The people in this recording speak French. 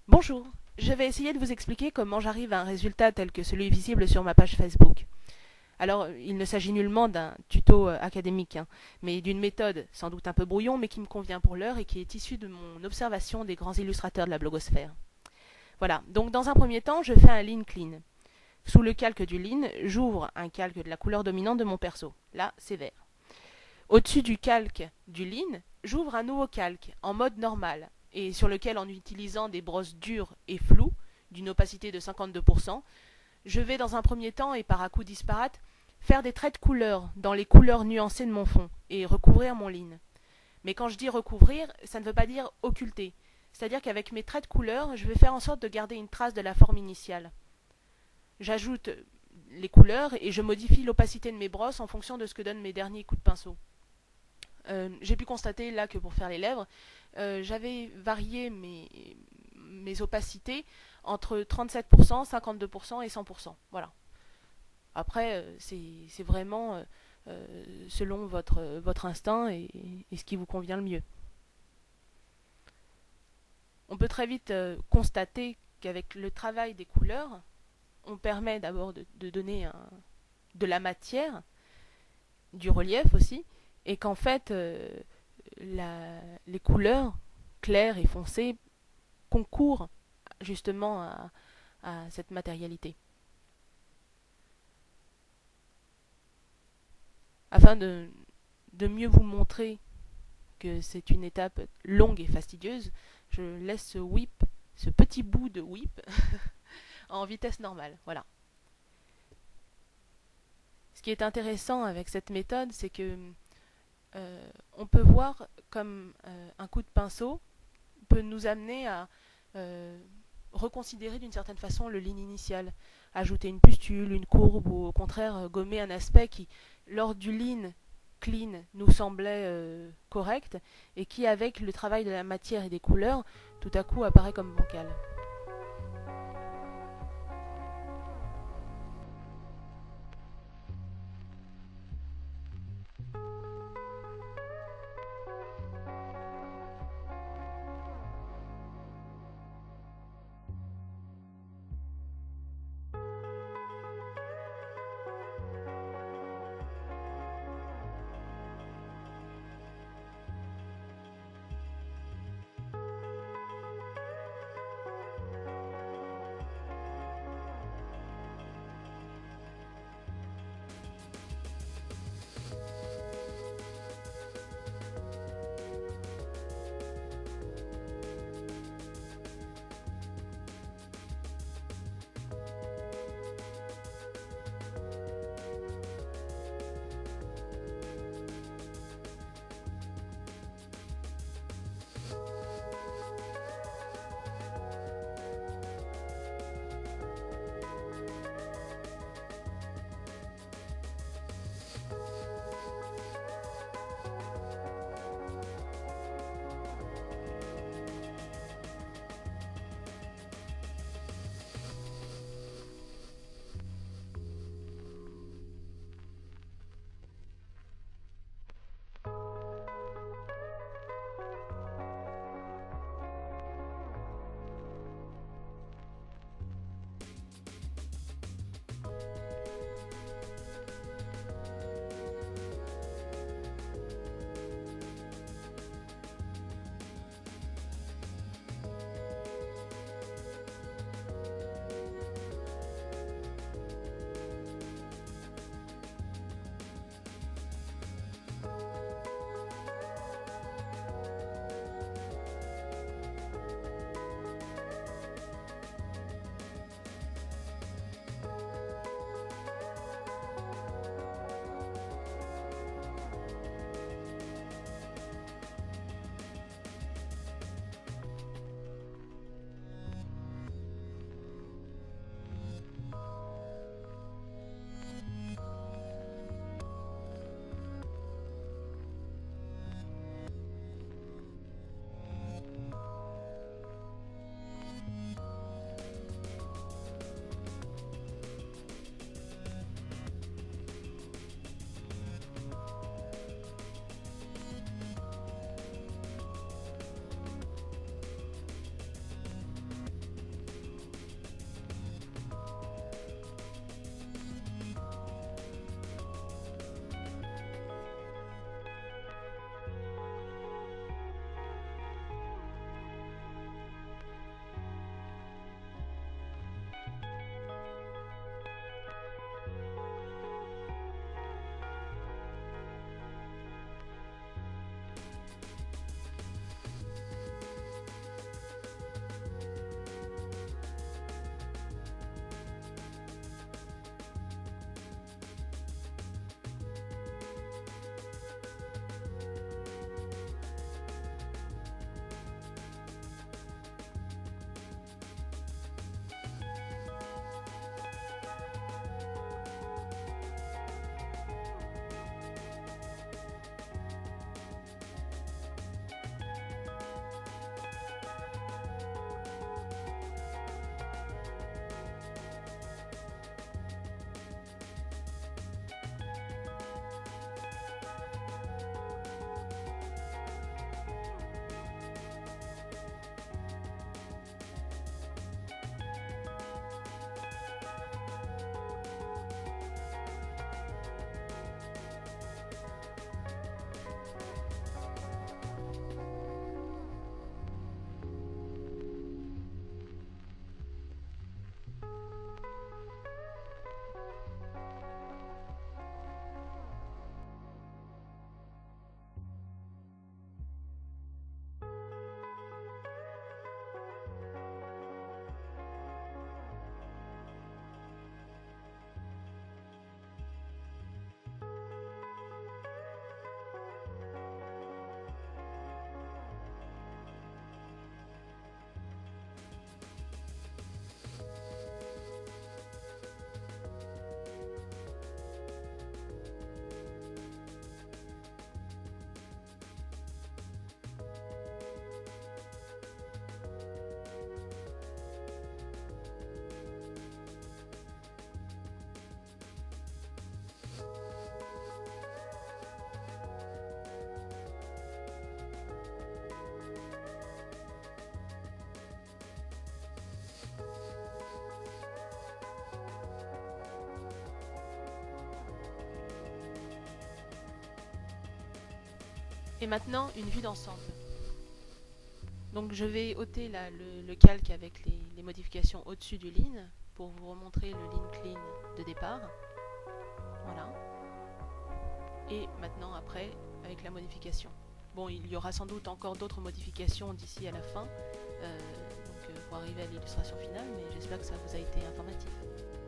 Bonjour, je vais essayer de vous expliquer comment j'arrive à un résultat tel que celui visible sur ma page Facebook. Alors, il ne s'agit nullement d'un tuto académique, hein, mais d'une méthode sans doute un peu brouillon, mais qui me convient pour l'heure et qui est issue de mon observation des grands illustrateurs de la blogosphère. Voilà, donc dans un premier temps, je fais un lean clean. Sous le calque du lean, j'ouvre un calque de la couleur dominante de mon perso. Là, c'est vert. Au-dessus du calque du lean, j'ouvre un nouveau calque en mode normal et sur lequel, en utilisant des brosses dures et floues, d'une opacité de 52%, je vais dans un premier temps et par à-coups disparates faire des traits de couleur dans les couleurs nuancées de mon fond et recouvrir mon lean. Mais quand je dis recouvrir, ça ne veut pas dire occulter. C'est-à-dire qu'avec mes traits de couleur, je vais faire en sorte de garder une trace de la forme initiale. J'ajoute les couleurs et je modifie l'opacité de mes brosses en fonction de ce que donnent mes derniers coups de pinceau. J'ai pu constater là que pour faire les lèvres, j'avais varié mes opacités entre 37%, 52% et 100%. Voilà. Après, c'est vraiment selon votre instinct et ce qui vous convient le mieux. On peut très vite constater qu'avec le travail des couleurs, on permet d'abord de donner de la matière, du relief aussi, et qu'en fait, les couleurs claires et foncées concourent justement à cette matérialité. Afin de mieux vous montrer que c'est une étape longue et fastidieuse, je laisse ce petit bout de whip, en vitesse normale. Voilà. Ce qui est intéressant avec cette méthode, c'est que on peut voir comme un coup de pinceau peut nous amener à euh, reconsidérer d'une certaine façon le ligne initial, ajouter une pustule, une courbe ou au contraire gommer un aspect qui, lors du lean clean, nous semblait correct et qui, avec le travail de la matière et des couleurs, tout à coup apparaît comme bancal. Et maintenant, une vue d'ensemble. Donc je vais ôter là, le calque avec les modifications au-dessus du lean pour vous remontrer le lean clean de départ. Voilà. Et maintenant après avec la modification. Bon, il y aura sans doute encore d'autres modifications d'ici à la fin pour arriver à l'illustration finale, mais j'espère que ça vous a été informatif.